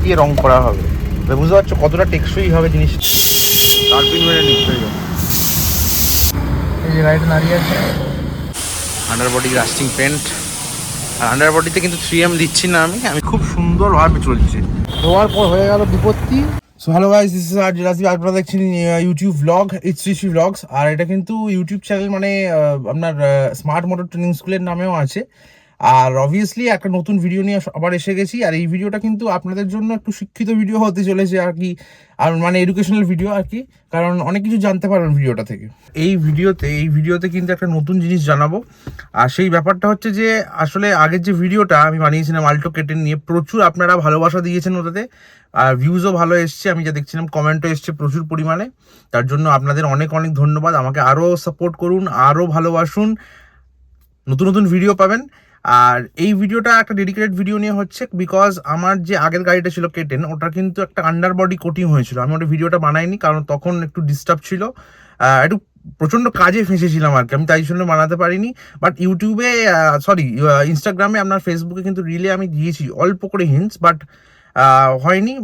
দিয়ে রং করা হবে। বুঝতে পারছো কতটা টেকসই হবে জিনিস। টার্পিন মেরে নিশ্চয়ই এই যে গাড়িটা দাঁড়িয়ে আছে, আন্ডার বডি রাস্টিং পেন্ট। আর আন্ডার বডিতে কিন্তু 3M দিচ্ছি না আমি খুব সুন্দরভাবে চলছে। ধোয়ার পর হয়ে গেল বিপত্তি। So hello guys, this is Rajiv. আপনারা দেখছেন YouTube vlog, it's Rishi vlogs. আর এটা কিন্তু ইউটিউব চ্যানেল, মানে আপনার স্মার্ট মোটর ট্রেনিং স্কুলের নামেও আছে। আর অবভিয়াসলি একটা নতুন ভিডিও নিয়ে আবার এসে গেছি। আর এই ভিডিওটা কিন্তু আপনাদের জন্য একটু শিক্ষিত ভিডিও হতে চলেছে আর কি, আর মানে এডুকেশনাল ভিডিও আর কি, কারণ অনেক কিছু জানতে পারবেন ভিডিওটা থেকে। এই ভিডিওতে কিন্তু একটা নতুন জিনিস জানাবো। আর সেই ব্যাপারটা হচ্ছে যে আসলে আগের যে ভিডিওটা আমি বানিয়েছিলাম আল্টো কেটেন নিয়ে, প্রচুর আপনারা ভালোবাসা দিয়েছেন ওটাতে, আর ভিউজও ভালো এসছে। আমি যা দেখছিলাম কমেন্টও এসছে প্রচুর পরিমাণে। তার জন্য আপনাদের অনেক অনেক ধন্যবাদ। আমাকে আরও সাপোর্ট করুন, আরও ভালোবাসুন, নতুন নতুন ভিডিও পাবেন। আর এই ভিডিওটা একটা ডেডিকেটেড ভিডিও নিয়ে হচ্ছে, বিকজ আমার যে আগের গাড়িটা ছিল কেটেন, ওটা কিন্তু একটা আন্ডার বডি কোটিং হয়েছিল। আমি ওটা ভিডিওটা বানাইনি কারণ তখন একটু ডিস্টার্ব ছিল, একটু প্রচণ্ড কাজে ফেঁসেছিলাম আর কি, আমি তাই জন্য বানাতে পারিনি। বাট ইউটিউবে, সরি ইনস্টাগ্রামে, আপনার ফেসবুকে কিন্তু রিলে আমি দিয়েছি অল্প করে হিন্টস, বাট হয়নি।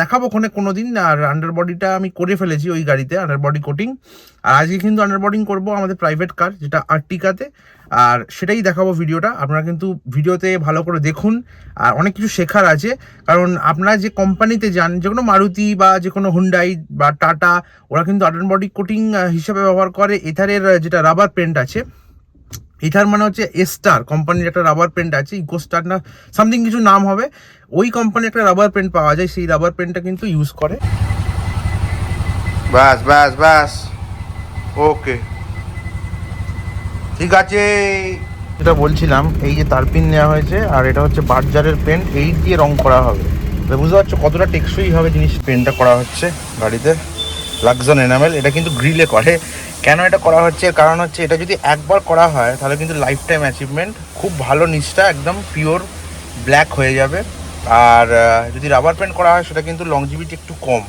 দেখাবো কোনো দিন। আর আন্ডার বডিটা আমি করে ফেলেছি ওই গাড়িতে, আন্ডার বডি কোটিং। আর আজকে কিন্তু আন্ডার বডিং করবো আমাদের প্রাইভেট কার, যেটা আর্টিকাতে। আর সেটাই দেখাবো ভিডিওটা। আপনারা কিন্তু ভিডিওতে ভালো করে দেখুন, আর অনেক কিছু শেখার আছে। কারণ আপনারা যে কোম্পানিতে যান, যে কোনো মারুতি বা যে কোনো হুন্ডাই বা টাটা, ওরা কিন্তু আন্ডার বডি কোটিং হিসাবে ব্যবহার করে এথারের যেটা রাবার পেন্ট আছে। এথার মানে হচ্ছে এস্টার কোম্পানির একটা রাবার পেন্ট আছে, ইকোস্টার না সামথিং কিছু নাম হবে। ওই কোম্পানির একটা রাবার পেন্ট পাওয়া যায়, সেই রাবার পেন্টটা কিন্তু ইউজ করে। বাস বাস বাস, ওকে, ঠিক আছে। যেটা বলছিলাম, এই যে তারপিন নেওয়া হয়েছে, আর এটা হচ্ছে বার্জারের পেন্ট, এই দিয়ে রং করা হবে। বুঝতে পারছো কতটা টেকসই হবে জিনিস। পেন্টটা করা হচ্ছে গাড়িতে লাক্সন এনামেল। এটা কিন্তু গ্রিলে করে। কেন এটা করা হচ্ছে, কারণ হচ্ছে এটা যদি একবার করা হয় তাহলে কিন্তু লাইফ টাইম অ্যাচিভমেন্ট, খুব ভালো নিচটা একদম পিওর ব্ল্যাক হয়ে যাবে। আর যদি রাবার পেন্ট করা হয় সেটা কিন্তু লংজিভিটি একটু কম।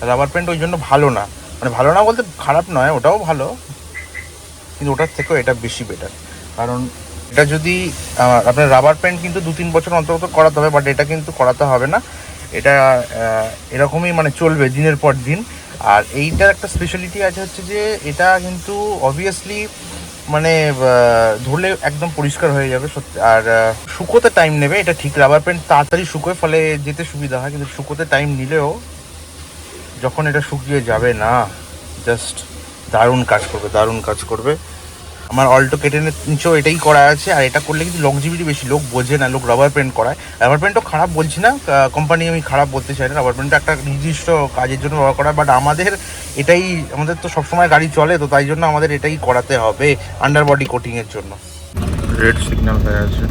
রাবার পেন্ট ওই জন্য ভালো না, মানে ভালো না বলতে খারাপ নয়, ওটাও ভালো, কিন্তু ওটার থেকেও এটা বেশি বেটার। কারণ এটা যদি আপনার রাবার পেন্ট কিন্তু 2-3 বছর অন্তর করাতে হবে, বাট এটা কিন্তু করাতে হবে না। এটা এরকমই মানে চলবে দিনের পর দিন। আর এইটার একটা স্পেশালিটি আছে হচ্ছে যে এটা কিন্তু অবভিয়াসলি মানে ধরলে একদম পরিষ্কার হয়ে যাবে সত্যি। আর শুকোতে টাইম নেবে, এটা ঠিক। রাবার পেন্ট তাড়াতাড়ি শুকোয়, ফলে যেতে সুবিধা হয়, কিন্তু শুকোতে টাইম নিলেও যখন এটা শুকিয়ে যাবে না, জাস্ট দারুণ কাজ করবে, দারুণ কাজ করবে। আমার অল্টো কেটেনের নিচেও এটাই করা আছে। আর এটা করলে কিন্তু লংজিভিটি বেশি, লোক বোঝে না, লোক রাবার পেন্ট করায়। রাবার পেন্টও খারাপ বলছি না, কোম্পানি আমি খারাপ বলতে চাই না, রাবার পেন্টটা একটা নির্দিষ্ট কাজের জন্য ব্যবহার করা। বাট আমাদের এটাই, আমাদের তো সবসময় গাড়ি চলে, তো তাই জন্য আমাদের এটাই করাতে হবে আন্ডার বডি কোটিংয়ের জন্য। রেড সিগন্যাল হয়ে আছে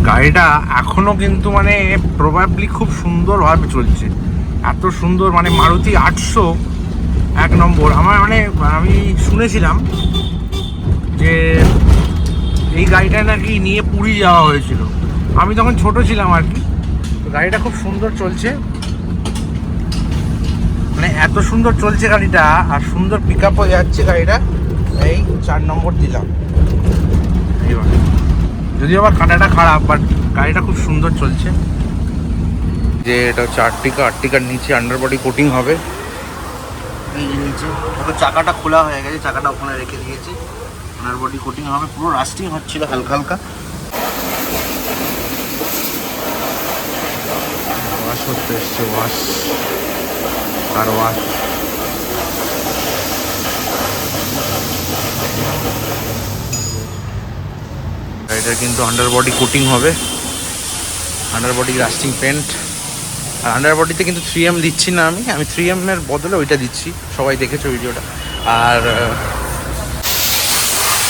গাড়িটা এখনো কিন্তু, মানে প্রবাবলি খুব সুন্দরভাবে চলছে, এত সুন্দর। মানে মারুতি 800 1 নম্বর। আমার মানে আমি শুনেছিলাম যে এই গাড়িটা নাকি নিয়ে পুরী যাওয়া হয়েছিল, আমি তখন ছোট ছিলাম আর কি। তো গাড়িটা খুব সুন্দর চলছে, মানে এত সুন্দর চলছে গাড়িটা, আর সুন্দর পিক আপ হয়ে যাচ্ছে গাড়িটা। এই 4 নম্বর দিলাম এইবার, যদিও আবার কাঁটাটা খারাপ, বাট গাড়িটা খুব সুন্দর চলছে। যে এটা হচ্ছে আর্টিকার নিচে আন্ডার বডি কোটিং হবে। এই যে নিচে ওটা চাকাটা খোলা হয়ে গেছে, চাকাটা ওখানে রেখে দিয়েছি, আন্ডার বডি কোটিং হবে। পুরো রাস্টিং হচ্ছিল হালকা হালকা, ওয়াশ করতে এসছে, ওয়াশ আর ওয়াশ। এটা কিন্তু আন্ডার বডি কোটিং হবে, আন্ডার বডি রাস্টিং পেন্ট। আর আন্ডার বডিতে কিন্তু 3M দিচ্ছি না আমি 3M এর বদলে ওইটা দিচ্ছি, সবাই দেখেছো ভিডিওটা। আর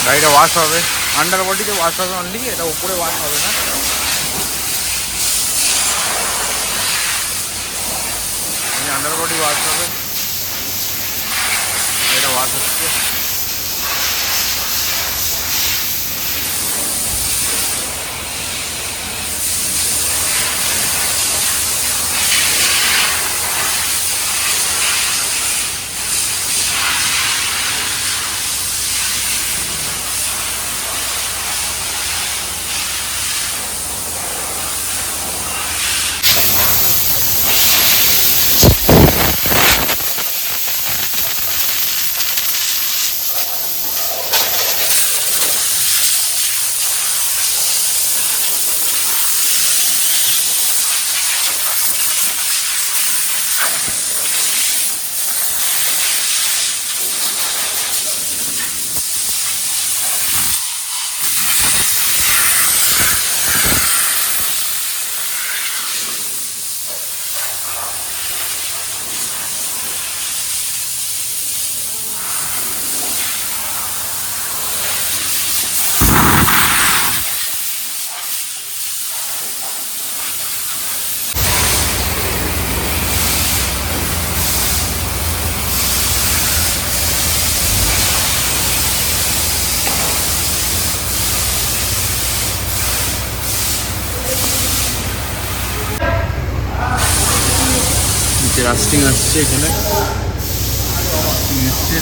গাড়িটা ওয়াশ হবে, আন্ডার বডিতে ওয়াশ হবে অনলি, এটা উপরে ওয়াশ হবে না। আন্ডার বডি ওয়াশ হবে, এটা ওয়াশ হচ্ছে। রাস্টিং আসছে এখানে,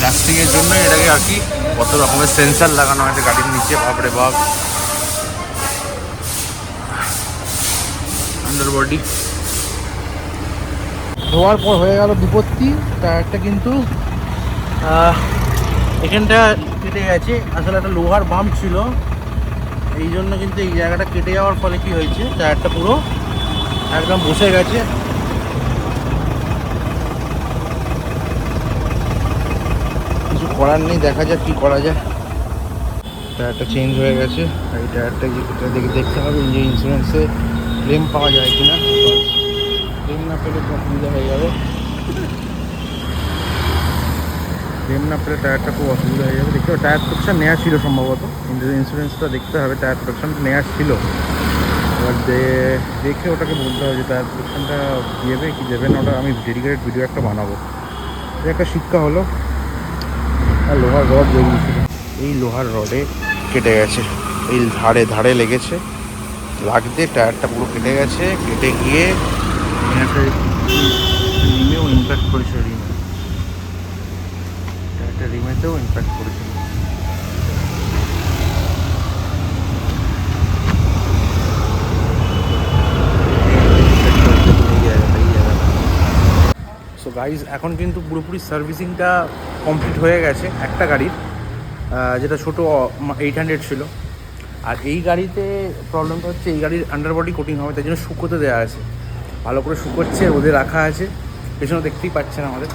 রাস্টিং এর জন্য এটাকে আর কি কত রকমের সেন্সার লাগানো আছে গাড়ির নিচে, বাপরে বাপ। আন্ডার বডি ধোয়ার পর হয়ে গেল বিপত্তি। টায়ারটা কিন্তু এখানটা কেটে গেছে, আসলে একটা লোহার বাম্প ছিল, এই জন্য কিন্তু এই জায়গাটা কেটে যাওয়ার ফলে কি হয়েছে, টায়ারটা পুরো একদম বসে গেছে। কিছু করার নেই, দেখা যাক কি করা যায়। টায়ারটা চেঞ্জ হয়ে গেছে, আর এই টায়ারটা দেখতে হবে যে ইন্স্যুরেন্সে ক্লেম পাওয়া যায় কিনা। ক্লেম না পেলে খুব অসুবিধা হয়ে যাবে, ক্লেম না পেলে টায়ারটা খুব অসুবিধা হয়ে যাবে। দেখতে হবে, টায়ার প্রোটেকশন নেওয়া ছিল সম্ভবত, ইন্স্যুরেন্সটা দেখতে হবে, টায়ার প্রোটেকশন নেওয়া ছিল। এবার দেখে ওটাকে বলতে হবে যে টায়ার প্রোটেকশনটা দেবে কি দেবে না, ওটা আমি ডেডিকেটেড ভিডিও একটা বানাবো। একটা শিক্ষা হলো। আর লোহার রড বেরিয়েছিল, এই লোহার রডে কেটে গেছে, এই ধারে ধারে লেগেছে, লাগতে টায়ারটা পুরো কেটে গেছে। কেটে গিয়ে একটা রিমেও ইম্প্যাক্ট করেছে, টায়ারটা রিমেতেও ইম্প্যাক্ট করেছিল। সো গাইজ, এখন কিন্তু পুরোপুরি সার্ভিসিংটা কমপ্লিট হয়ে গেছে একটা গাড়ির, যেটা ছোটো 800 ছিল। আর এই গাড়িতে প্রবলেমটা হচ্ছে, এই গাড়ির আন্ডারবডি কোটিং হবে, তাই জন্য শুকোতে দেওয়া আছে, ভালো করে শুকোচ্ছে, রোদে রাখা আছে, পেছনে দেখতেই পাচ্ছেন আমাদের।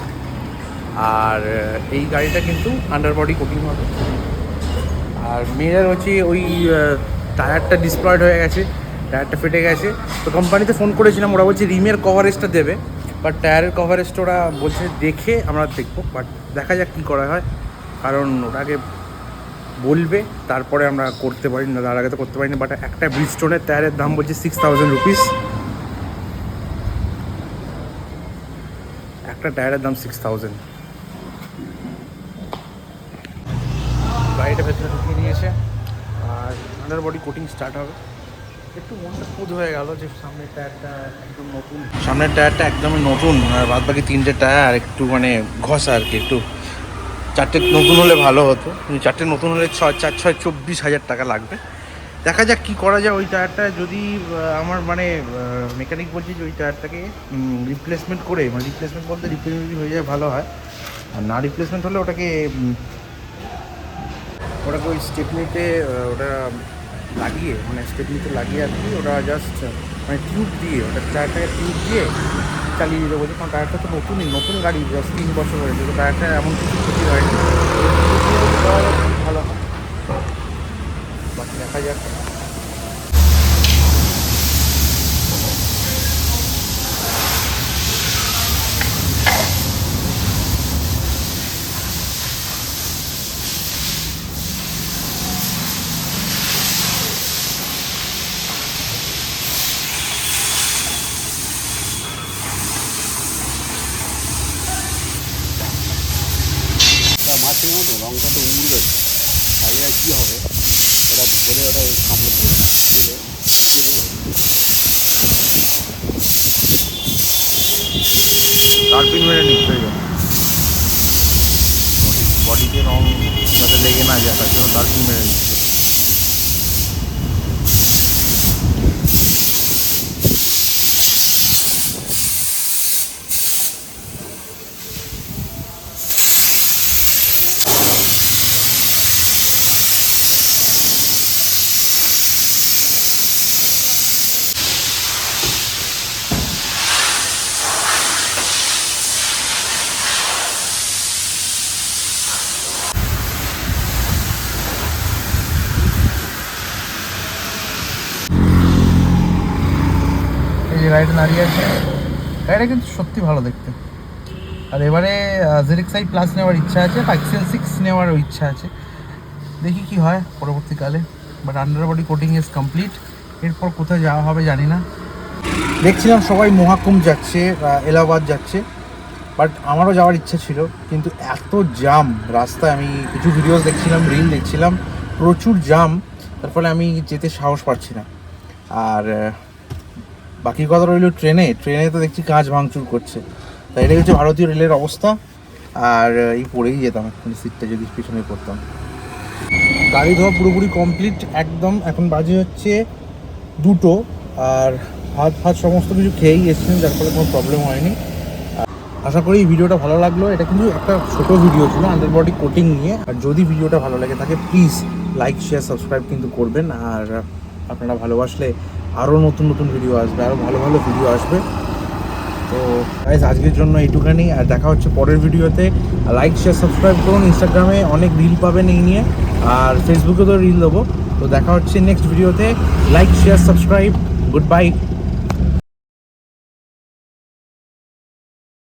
আর এই গাড়িটা কিন্তু আন্ডারবডি কোটিং হবে। আর মেয়ের হচ্ছে ওই টায়ারটা ডিসপ্লয়েড হয়ে গেছে, টায়ারটা ফেটে গেছে। তো কোম্পানিতে ফোন করেছিলাম, ওরা বলছে রিমের কভারেজটা দেবে, বাট টায়ারের কভারেজটা ওরা বলছে দেখে আমরা দেখবো, বাট দেখা যাক কী করা হয়, কারণ ওটাকে বলবে তারপরে আমরা করতে পারি না, তার আগে তো করতে পারি না। বাট একটা ব্রিজস্টোনের টায়ারের দাম বলছে 6000 রুপিস, একটা টায়ারের দাম 6000। গাড়িটা ভেতরে ঢুকিয়ে দিয়েছে, আর আন্ডার বডি কোটিং স্টার্ট হবে। একটু মনটা খুদ হয়ে গেল যে সামনের টায়ারটা একদম নতুন, সামনের টায়ারটা একদমই নতুন, আর বাদ বাকি 3টে টায়ার একটু মানে ঘষা আর কি, একটু 4টে নতুন হলে ভালো হতো। 4টে নতুন হলে 24,000 টাকা লাগবে। দেখা যাক কী করা যায়। ওই টায়ারটা যদি আমার মানে মেকানিক বলছে যে ওই টায়ারটাকে রিপ্লেসমেন্ট করে, মানে রিপ্লেসমেন্ট বলতে রিপেয়ারিং হয়ে যায় ভালো হয়, আর না রিপ্লেসমেন্ট হলে ওটাকে ওই স্টেপনিতে ওটা লাগিয়ে, মানে স্টেপনিতে লাগিয়ে আর কি, ওটা জাস্ট মানে টিউব দিয়ে, ওটা টায়ারটাকে টিউব দিয়ে চালিয়ে দিতে বলছে, কারণ টায়ারটা তো নতুন গাড়ি, জাস্ট 3 বছর হয়েছে, তো টায়ারটা এমন কিছু ক্ষতি হয়নি, ভালো হয়। বাকি দেখা যাক। মাছের মতো রঙটা তো উড়বে, তাই কী হবে, ওটা ধরে ওটা কামড় দেবে, কার্পিন মেরে নিশ্চয়ই বডিতে রং যাতে লেগে না যায়, তার জন্য কার্পিন মেরে নিচ্ছে। যে গাড়িটা দাঁড়িয়ে আছে, গাড়িটা কিন্তু সত্যি ভালো দেখতে। আর এবারে ZX-i প্লাস নেওয়ার ইচ্ছা আছে, Pixel 6 নেওয়ারও ইচ্ছা আছে, দেখি কি হয় পরবর্তীকালে। But under body coating is complete, এরপর কোথায় যাওয়া হবে জানি না। দেখছিলাম সবাই মহাকুম্ভ যাচ্ছে, এলাহাবাদ যাচ্ছে, বাট আমারও যাওয়ার ইচ্ছা ছিল, কিন্তু এত জাম রাস্তায়, আমি কিছু ভিডিওস দেখছিলাম, রিল দেখছিলাম, প্রচুর জাম, তার ফলে আমি যেতে সাহস পাচ্ছি না। আর বাকি কথা রইল ট্রেনে তো দেখছি কাঁচ ভাঙচুর করছে, তো এটাই হচ্ছে ভারতীয় রেলের অবস্থা। আর এই পড়েই যেতাম সিটটা যদি পিছনে পড়তাম। গাড়ি ধোয়া পুরোপুরি কমপ্লিট একদম। এখন বাজে হচ্ছে 2টো। আর ভাত ফাত সমস্ত কিছু খেয়েই এসেছেন, যার ফলে কোনো প্রবলেম হয়নি। আশা করি এই ভিডিওটা ভালো লাগলো। এটা কিন্তু একটা ছোট ভিডিও ছিল আন্ডার বডি কোটিং নিয়ে। আর যদি ভিডিওটা ভালো লাগে থাকে প্লিজ লাইক শেয়ার সাবস্ক্রাইব কিন্তু করবেন। আর আপনারা ভালোবাসলে আরও নতুন নতুন ভিডিও আসবে, আরও ভালো ভালো ভিডিও আসবে। তো গাইস আজকের জন্য এইটুখানি, আর দেখা হচ্ছে পরের ভিডিওতে। লাইক শেয়ার সাবস্ক্রাইব করুন। ইনস্টাগ্রামে অনেক রিল পাবেন এই নিয়ে, আর ফেসবুকে তো রিল দেবো। তো দেখা হচ্ছে নেক্সট ভিডিওতে। Like share subscribe, good bye.